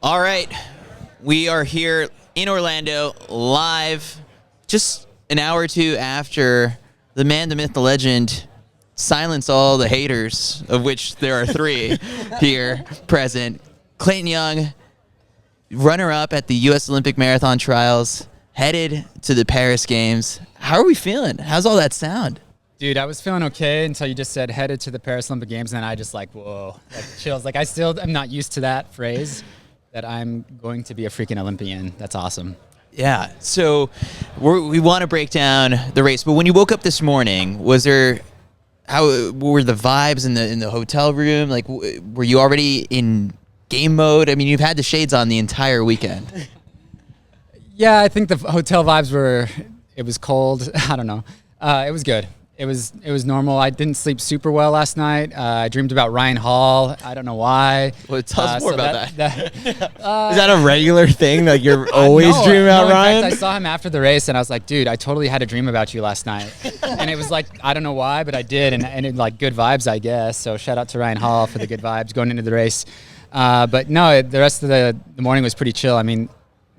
All right, we are here in Orlando live just an hour or two after the man, the myth, the legend silenced all the haters, of which there are three here present. Clayton Young, runner-up at the U.S. Olympic Marathon Trials, headed to the Paris Games. How are we feeling? How's all that sound? Dude, I was feeling okay until you just said headed to the Paris Olympic Games, and then I just whoa, chills. I still am not used to that phrase, that I'm going to be a freaking Olympian. That's awesome. Yeah, so we want to break down the race, but when you woke up this morning, how were the vibes in the hotel room? Like, were you already in game mode? I mean, you've had the shades on the entire weekend. Yeah, I think the hotel vibes it was cold. I don't know. It was good. It was normal. I didn't sleep super well last night. I dreamed about Ryan Hall. I don't know why. Well, tell us more about that. Is that a regular thing? Like you're always dreaming about Ryan? In fact, I saw him after the race, and I was like, dude, I totally had a dream about you last night. And it was like, I don't know why, but I did, and it like good vibes, I guess. So shout out to Ryan Hall for the good vibes going into the race. But no, the rest of the morning was pretty chill. I mean,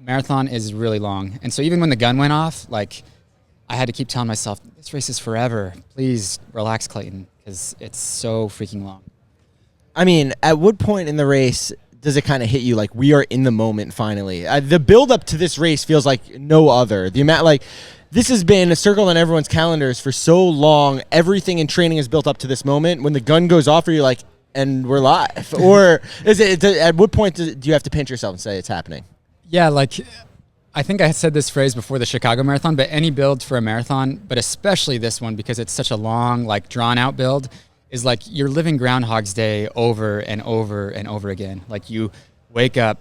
marathon is really long, and so even when the gun went off, I had to keep telling myself, this race is forever. Please relax, Clayton, because it's so freaking long. I mean, at what point in the race does it kind of hit you like we are in the moment finally? The build up to this race feels like no other. The amount this has been a circle on everyone's calendars for so long. Everything in training is built up to this moment. When the gun goes off, are you like, and we're live? Or is it? At what point do you have to pinch yourself and say it's happening? Yeah, I think I said this phrase before the Chicago Marathon, but any build for a marathon, but especially this one because it's such a long, drawn-out build, is like you're living Groundhog's Day over and over and over again. Like you wake up,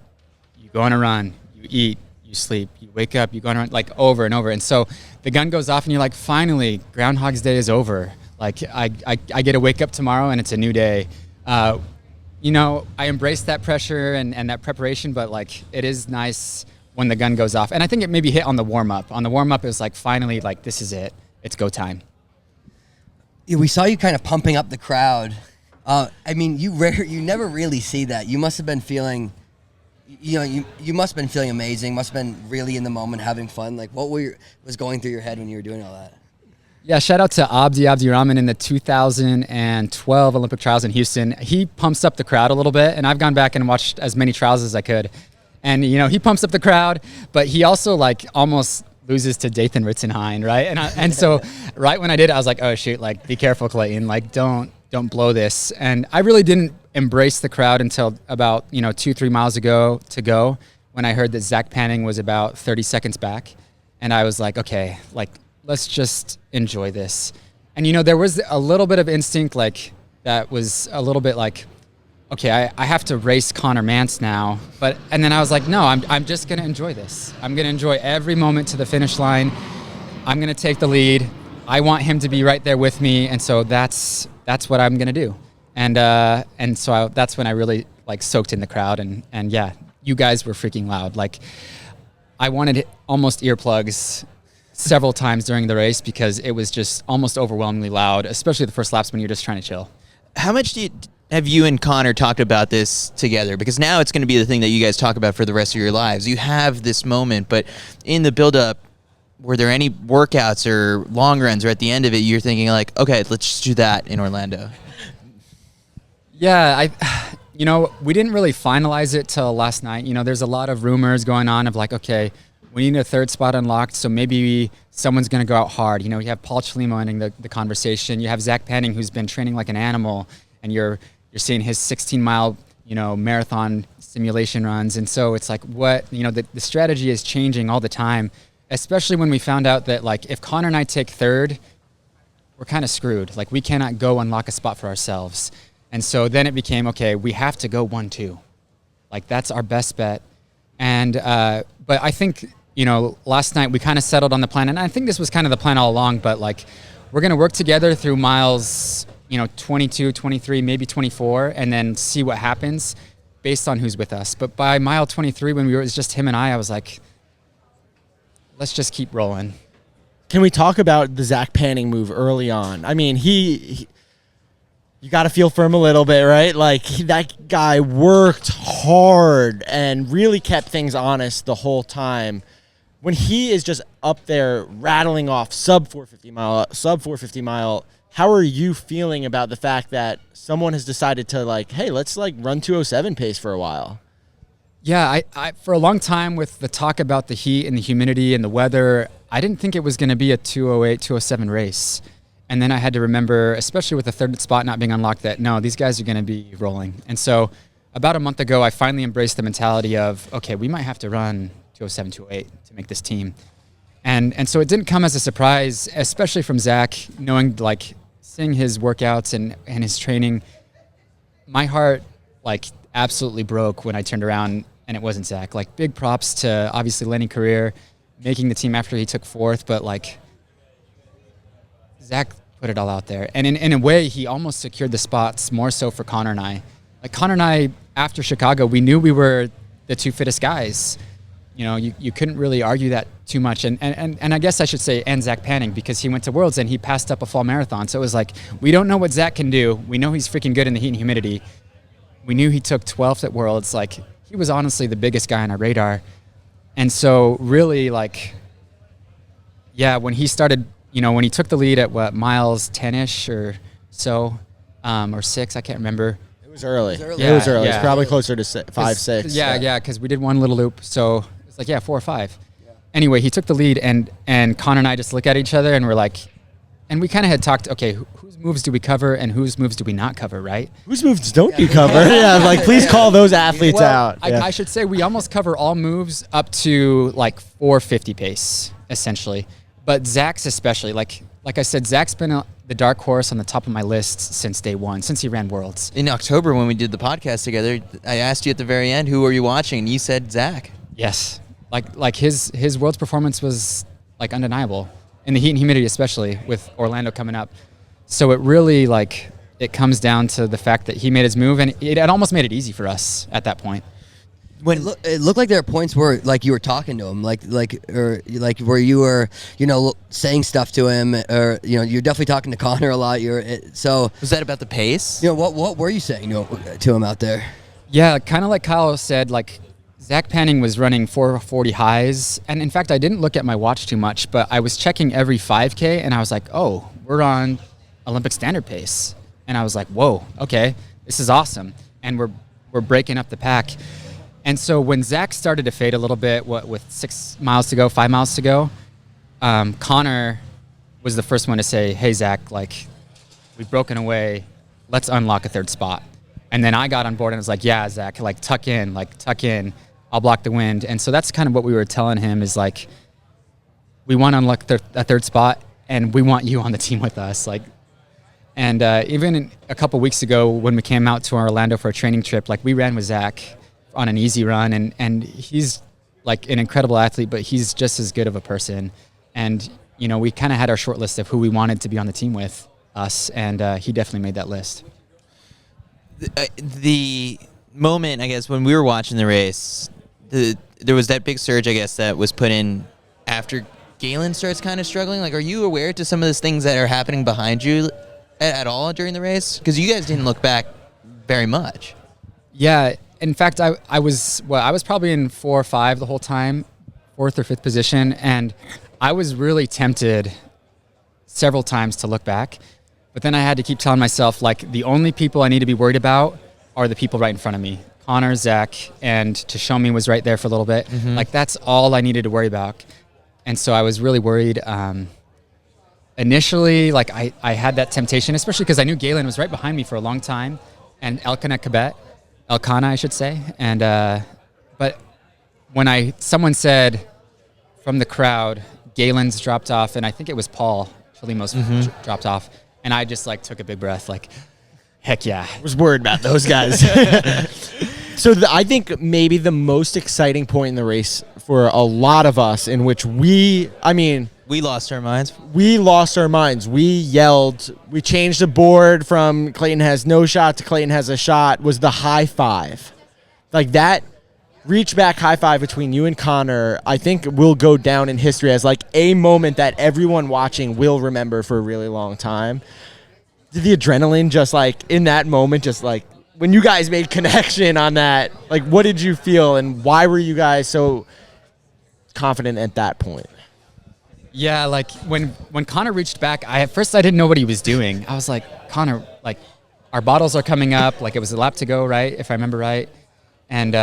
you go on a run, you eat, you sleep, you wake up, you go on a run, over and over. And so the gun goes off and you're like, finally, Groundhog's Day is over. Like I get to wake up tomorrow and it's a new day. I embrace that pressure and that preparation, but it is nice when the gun goes off. And I think it maybe hit on the warm-up. On the warm-up, it was finally, this is it. It's go time. Yeah, we saw you kind of pumping up the crowd. I mean, you never really see that. You must have been feeling, you must have been feeling amazing. Must have been really in the moment, having fun. What was going through your head when you were doing all that? Yeah, shout out to Abdi Rahman in the 2012 Olympic trials in Houston. He pumps up the crowd a little bit, and I've gone back and watched as many trials as I could. And, he pumps up the crowd, but he also, almost loses to Dathan Ritzenhein, right? And so right when I did, I was like, oh, shoot, be careful, Clayton. Don't blow this. And I really didn't embrace the crowd until about, 2-3 miles ago to go when I heard that Zach Panning was about 30 seconds back. And I was like, okay, let's just enjoy this. And, there was a little bit of instinct, that was a little bit okay, I have to race Connor Mantz now. And then I was like, no, I'm just going to enjoy this. I'm going to enjoy every moment to the finish line. I'm going to take the lead. I want him to be right there with me. And so that's what I'm going to do. And so that's when I really soaked in the crowd. And yeah, you guys were freaking loud. I wanted almost earplugs several times during the race because it was just almost overwhelmingly loud, especially the first laps when you're just trying to chill. How much have you and Connor talked about this together? Because now it's going to be the thing that you guys talk about for the rest of your lives. You have this moment, but in the build-up, were there any workouts or long runs, or at the end of it, you're thinking okay, let's just do that in Orlando? Yeah, we didn't really finalize it till last night. There's a lot of rumors going on of okay, we need a third spot unlocked, so maybe someone's going to go out hard. You have Paul Chelimo ending the conversation. You have Zach Panning, who's been training like an animal, and you're seeing his 16-mile, marathon simulation runs. And so it's what, the strategy is changing all the time, especially when we found out that, if Connor and I take third, we're kind of screwed. We cannot go unlock a spot for ourselves. And so then it became, okay, we have to go 1-2. That's our best bet. And, but I think, last night we kind of settled on the plan. And I think this was kind of the plan all along, but we're going to work together through miles 22, 23, maybe 24, and then see what happens based on who's with us. But by mile 23, when it was just him and I was like, let's just keep rolling. Can we talk about the Zach Panning move early on? I mean, he you got to feel for him a little bit, right? Like, that guy worked hard and really kept things honest the whole time. When he is just up there rattling off sub 450 mile, how are you feeling about the fact that someone has decided to, like, hey, let's like run 207 pace for a while? Yeah, I for a long time with the talk about the heat and the humidity and the weather, I didn't think it was going to be a 208, 207 race. And then I had to remember, especially with the third spot not being unlocked, that no, these guys are going to be rolling. And so about a month ago, I finally embraced the mentality of, okay, we might have to run 207, 208 to make this team. And so it didn't come as a surprise, especially from Zach, knowing, like, seeing his workouts and his training. My heart, like, absolutely broke when I turned around and it wasn't Zach. Like, big props to, obviously, Lenny Career, making the team after he took fourth, but, like, Zach put it all out there. And in a way, he almost secured the spots more so for Connor and I. Like, Connor and I, after Chicago, we knew we were the two fittest guys. You know, you couldn't really argue that too much. And I guess I should say, and Zach Panning, because he went to Worlds and he passed up a fall marathon. So it was like, we don't know what Zach can do. We know he's freaking good in the heat and humidity. We knew he took 12th at Worlds. Like, he was honestly the biggest guy on our radar. And so really, like, yeah, when he started, you know, when he took the lead at what, miles 10-ish or so, or 6, I can't remember. It was early. Yeah, it was early. yeah. It's probably closer to 5, 6. Yeah, because we did one little loop. So it's like, 4 or 5. Yeah. Anyway, he took the lead, and Connor and I just look at each other, and we're like, and we kind of had talked, okay, whose moves do we cover and whose moves do we not cover, right? Whose moves don't you cover? Yeah, like, please call those athletes out. I should say we almost cover all moves up to, like, 450 pace, essentially. But Zach's especially, like I said, Zach's been the dark horse on the top of my list since day one, since he ran Worlds. In October, when we did the podcast together, I asked you at the very end, who were you watching? And you said Zach. Yes. Like his Worlds performance was, like, undeniable. In the heat and humidity, especially, with Orlando coming up. So it really, like, it comes down to the fact that he made his move, and it almost made it easy for us at that point. When it looked like there were points where, like, you were talking to him, like where you were, you know, saying stuff to him, or, you know, you're definitely talking to Connor a lot. So was that about the pace? You know, what were you saying to him out there? Yeah, kind of like Kyle said, like, Zach Panning was running 440 highs, and in fact, I didn't look at my watch too much, but I was checking every 5K, and I was like, oh, we're on Olympic standard pace, and I was like, whoa, okay, this is awesome, and we're breaking up the pack. And so when Zach started to fade a little bit, with 6 miles to go, 5 miles to go, Connor was the first one to say, hey, Zach, like, we've broken away. Let's unlock a third spot. And then I got on board and was like, yeah, Zach, like, tuck in. I'll block the wind. And so that's kind of what we were telling him is, like, we want to unlock a third spot, and we want you on the team with us. Like, and even a couple weeks ago when we came out to Orlando for a training trip, like, we ran with Zach on an easy run, and he's, like, an incredible athlete, but he's just as good of a person. And, you know, we kind of had our short list of who we wanted to be on the team with us, and he definitely made that list. The moment, I guess, when we were watching the race, there was that big surge, I guess, that was put in after Galen starts kind of struggling. Like, are you aware to some of those things that are happening behind you at all during the race? Because you guys didn't look back very much. Yeah. In fact, I was probably in 4 or 5 the whole time, 4th or 5th position, and I was really tempted several times to look back, but then I had to keep telling myself, like, the only people I need to be worried about are the people right in front of me. Connor, Zach, and Tashomi was right there for a little bit. Mm-hmm. Like, that's all I needed to worry about. And so I was really worried. Initially, like, I had that temptation, especially because I knew Galen was right behind me for a long time, and Elkanah, I should say. And but when someone said from the crowd, Galen's dropped off, and I think it was Paul Chalimo's dropped off, and I just, like, took a big breath, like, heck yeah. I was worried about those guys. So I think maybe the most exciting point in the race for a lot of us, in which we lost our minds. We lost our minds. We yelled. We changed the board from Clayton has no shot to Clayton has a shot, was the high five. Like, that reach back high five between you and Connor, I think will go down in history as, like, a moment that everyone watching will remember for a really long time. did the adrenaline just like in that moment, just like when you guys made connection on that, like what did you feel and why were you guys so confident at that point? Yeah, like when Connor reached back, at first I didn't know what he was doing. I was like, Connor, like our bottles are coming up, like it was a lap to go, right? If I remember right. And,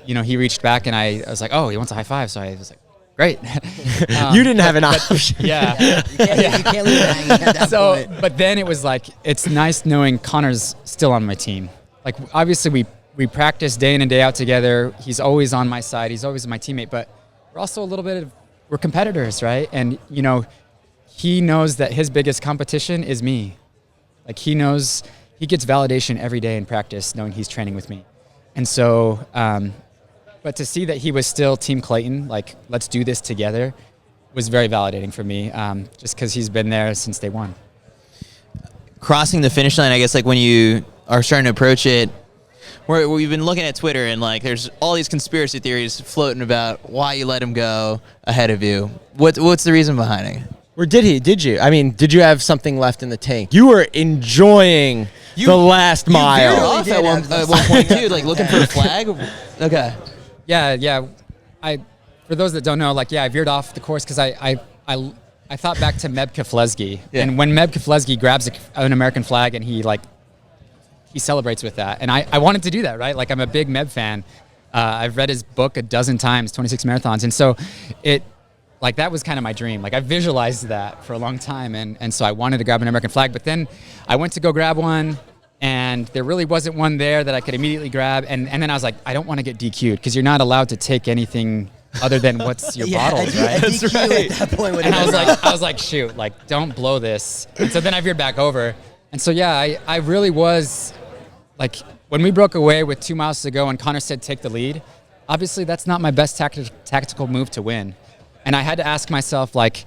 he reached back and I was like, oh, he wants a high five. So I was like, great. You didn't have an option. Yeah. You can't leave it hanging at that point. But then it was like, it's nice knowing Connor's still on my team. Like, obviously we practice day in and day out together. He's always on my side. He's always my teammate. But we're also we're competitors, right? And, he knows that his biggest competition is me. Like, he knows he gets validation every day in practice knowing he's training with me. And so, but to see that he was still Team Clayton, like, let's do this together, was very validating for me, just because he's been there since day one. Crossing the finish line, I guess, like when you are starting to approach it, we've been looking at Twitter and like there's all these conspiracy theories floating about why you let him go ahead of you. What's the reason behind it? Or did you? I mean, did you have something left in the tank? You were enjoying the last mile. You veered off at one point too, like looking for a flag. Okay. Yeah. For those that don't know, I veered off the course because I thought back to Meb Keflezighi. Yeah. And when Meb Keflezighi grabs an American flag and he celebrates with that. And I wanted to do that, right? Like, I'm a big Meb fan. I've read his book a dozen times, 26 marathons. And so that was kind of my dream. Like, I visualized that for a long time. And so I wanted to grab an American flag. But then I went to go grab one, and there really wasn't one there that I could immediately grab. And then I was like, I don't want to get DQ'd because you're not allowed to take anything other than what's your bottles, right? That's right. At that point And I was like, shoot, like, don't blow this. And so then I veered back over. And so, yeah, I really was, like, when we broke away with 2 miles to go and Connor said take the lead, obviously that's not my best tactical move to win. And I had to ask myself, like,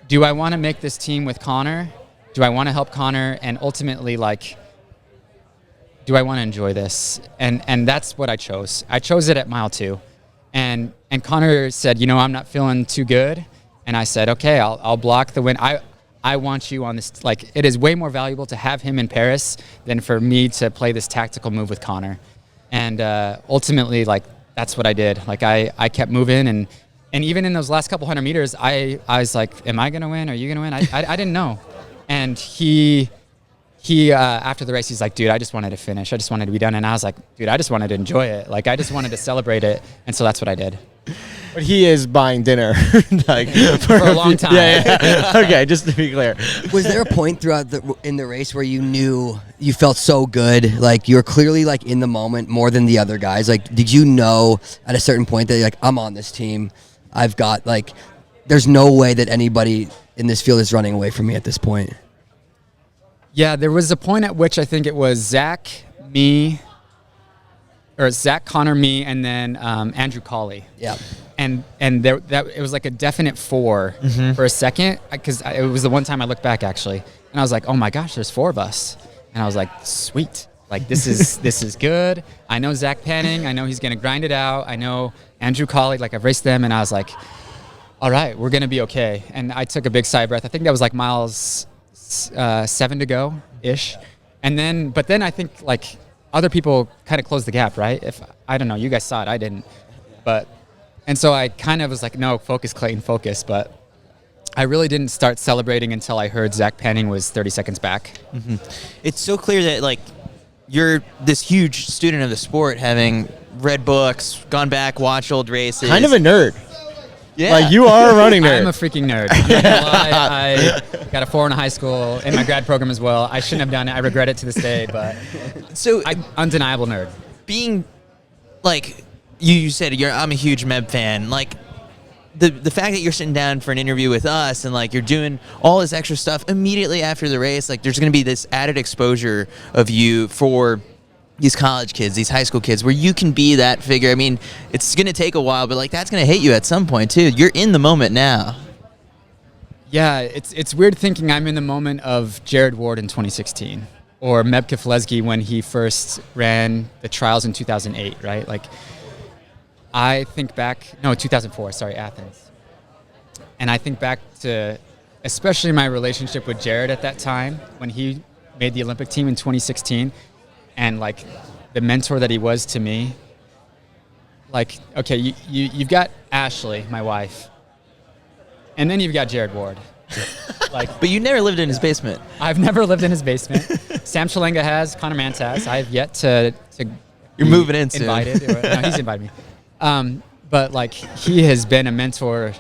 do I want to make this team with Connor? Do I want to help Connor? And ultimately, like, do I want to enjoy this? And that's what I chose. I chose it at mile 2. And Connor said, I'm not feeling too good. And I said, okay, I'll block the win. I want you on this. Like, it is way more valuable to have him in Paris than for me to play this tactical move with Connor. And ultimately, like, that's what I did. Like, I kept moving. And even in those last couple 100 meters, I was like, am I going to win? Are you going to win? I didn't know. And he after the race, he's like, dude, I just wanted to finish. I just wanted to be done. And I was like, dude, I just wanted to enjoy it. Like, I just wanted to celebrate it. And so that's what I did. But he is buying dinner like for a long time. Yeah. Okay, just to be clear. Was there a point in the race where you knew you felt so good, like you were clearly like in the moment more than the other guys? Like, did you know at a certain point that you're like, I'm on this team, I've got, like, there's no way that anybody in this field is running away from me at this point? Yeah, there was a point at which I think it was Zach, Connor, me, and then Andrew Colley. Yeah. And it was like a definite 4 for a second, because it was the one time I looked back, actually. And I was like, oh my gosh, there's 4 of us. And I was like, sweet. Like, this is good. I know Zach Panning. I know he's going to grind it out. I know Andrew Colley. Like, I've raced them. And I was like, all right, we're going to be okay. And I took a big sigh of breath. I think that was like miles 7 to go-ish. But then I think, like, other people kind of closed the gap, right? I don't know, you guys saw it, I didn't. And so I kind of was like, no, focus, Clayton, focus. But I really didn't start celebrating until I heard Zach Panning was 30 seconds back. Mm-hmm. It's so clear that, like, you're this huge student of the sport, having read books, gone back, watched old races. Kind of a nerd. Yeah. Like, you are a running nerd. I'm a freaking nerd. I'm not gonna lie. I got a 4 in high school, in my grad program as well. I shouldn't have done it. I regret it to this day, but so undeniable nerd. Being, like, you said, I'm a huge Meb fan. Like, the fact that you're sitting down for an interview with us and, like, you're doing all this extra stuff immediately after the race, like, there's going to be this added exposure of you for these college kids, these high school kids, where you can be that figure. I mean, it's going to take a while, but, like, that's going to hit you at some point too. You're in the moment now. Yeah, it's weird thinking I'm in the moment of Jared Ward in 2016 or Meb Keflezighi when he first ran the trials in 2008, right? Like, I think back, 2004, sorry, Athens. And I think back to especially my relationship with Jared at that time when he made the Olympic team in 2016, and like the mentor that he was to me. Like, okay, you've got Ashley, my wife, and then you've got Jared Ward. Like, But you never lived in his basement. I've never lived in his basement. Sam Chelanga has, Connor Mantz has. I have yet to You're be moving in soon. invited. No, he's invited me. But like, he has been a mentor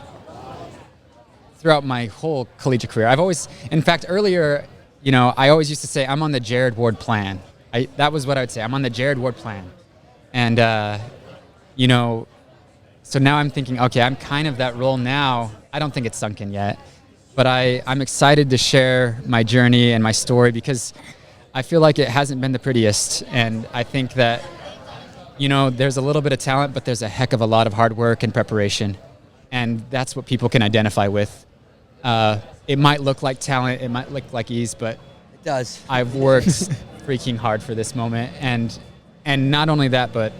throughout my whole collegiate career. I've always, in fact, earlier, I always used to say I'm on the Jared Ward plan. That was what I would say. I'm on the Jared Ward plan, and so now I'm thinking, okay, I'm kind of that role now. I don't think it's sunk in yet, but I'm excited to share my journey and my story because I feel like it hasn't been the prettiest, and I think that there's a little bit of talent, but there's a heck of a lot of hard work and preparation, and that's what people can identify with. It might look like talent, it might look like ease, but It does. I've worked freaking hard for this moment, and not only that, but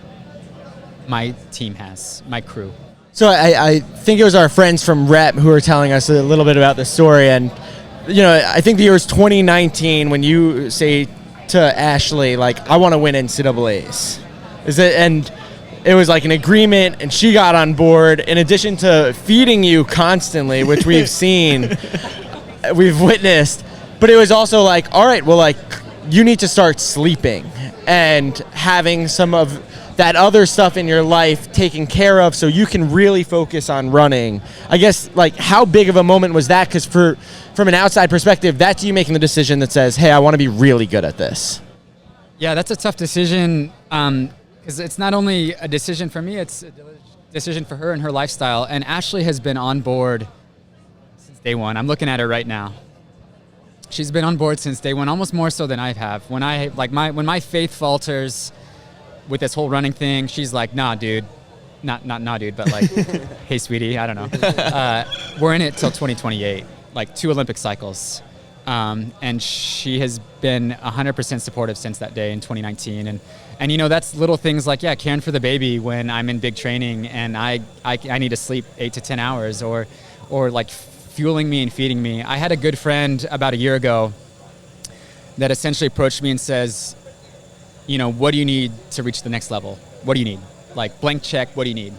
my team has, my crew. So I think it was our friends from Rep who were telling us a little bit about the story, and I think the year was 2019 when you say to Ashley, like, I want to win NCAAs. And it was like an agreement, and she got on board. In addition to feeding you constantly, which we've seen, we've witnessed, but it was also like, all right, well, like, you need to start sleeping and having some of that other stuff in your life taken care of so you can really focus on running. I guess, like, how big of a moment was that? Because from an outside perspective, that's you making the decision that says, hey, I want to be really good at this. Yeah, that's a tough decision because it's not only a decision for me, it's a decision for her and her lifestyle. And Ashley has been on board since day one. I'm looking at her right now. She's been on board since day one, almost more so than I have. When when my faith falters with this whole running thing, she's like, nah, dude. Not nah, dude, but like, hey, sweetie, I don't know. We're in it till 2028, like 2 Olympic cycles. And she has been 100% supportive since that day in 2019. And that's little things like, caring for the baby when I'm in big training and I need to sleep 8 to 10 hours or like fueling me and feeding me. I had a good friend about a year ago that essentially approached me and says, what do you need to reach the next level? What do you need? Like, blank check, what do you need?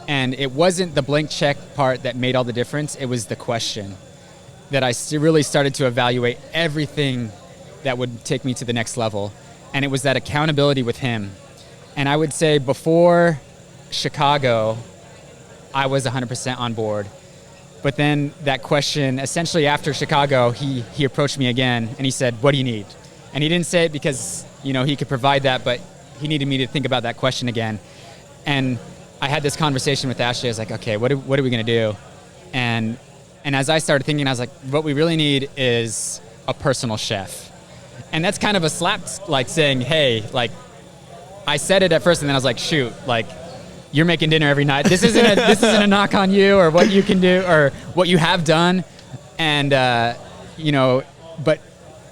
And it wasn't the blank check part that made all the difference. It was the question that I really started to evaluate everything that would take me to the next level. And it was that accountability with him. And I would say before Chicago, I was 100% on board. But then that question, essentially after Chicago, he approached me again and he said, what do you need? And he didn't say it because, he could provide that, but he needed me to think about that question again. And I had this conversation with Ashley. I was like, okay, what are we going to do? And as I started thinking, I was like, what we really need is a personal chef. And that's kind of a slap, like saying, hey, like, I said it at first and then I was like, shoot, like, you're making dinner every night. This isn't a knock on you or what you can do or what you have done. And, but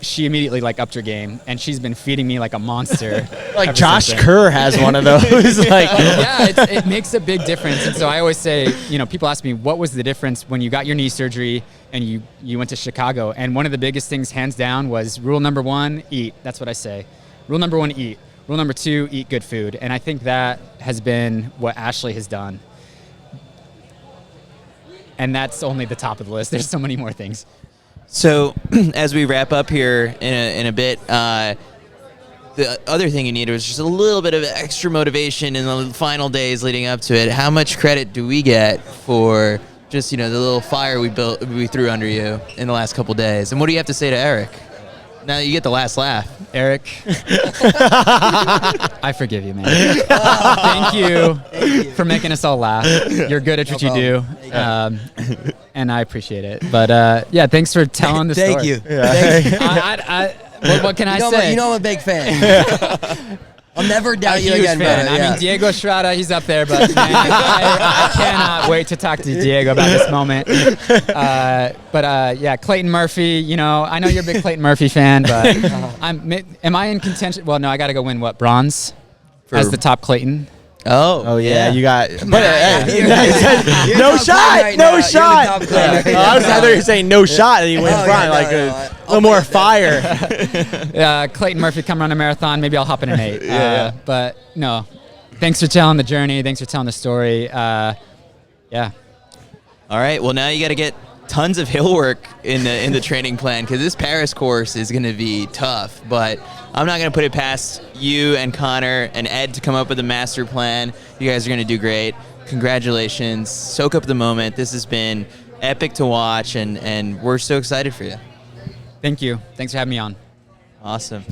she immediately like upped her game and she's been feeding me like a monster. Like Josh Kerr has one of those. Like, yeah, it makes a big difference. And so I always say, people ask me, what was the difference when you got your knee surgery and you went to Chicago? And one of the biggest things, hands down, was rule number 1, eat. That's what I say. Rule number 1, eat. Rule number 2, eat good food. And I think that has been what Ashley has done. And that's only the top of the list. There's so many more things. So as we wrap up here in a bit, the other thing you needed was just a little bit of extra motivation in the final days leading up to it. How much credit do we get for just, the little fire we threw under you in the last couple days? And what do you have to say to Eric? Now that you get the last laugh. Eric, I forgive you, man. Thank you for making us all laugh. You're good at what you do, and I appreciate it. But thanks for telling the story. Thank you. Yeah. What can I say? I'm a big fan. I'll never doubt you again, fan. brother. I mean, Diego Estrada, he's up there, but man, I cannot wait to talk to Diego about this moment. Clayton Murphy, I know you're a big Clayton Murphy fan, but am I in contention? Well, no, I got to go win bronze as the top Clayton. Oh yeah, you got. But You're no top shot, Clayton right no now. You're the shot. top Clayton right I now. thought you were saying no shot, and he went Oh, front yeah, like no, a no, little more fire. Clayton Murphy come run a marathon. Maybe I'll hop in an 8. Yeah. But no, thanks for telling the journey. Thanks for telling the story. Yeah. All right. Well, now you got to get tons of hill work in the training plan because this Paris course is going to be tough. But I'm not going to put it past you and Connor and Ed to come up with a master plan. You guys are going to do great. Congratulations. Soak up the moment. This has been epic to watch, and we're so excited for you. Thank you. Thanks for having me on. Awesome.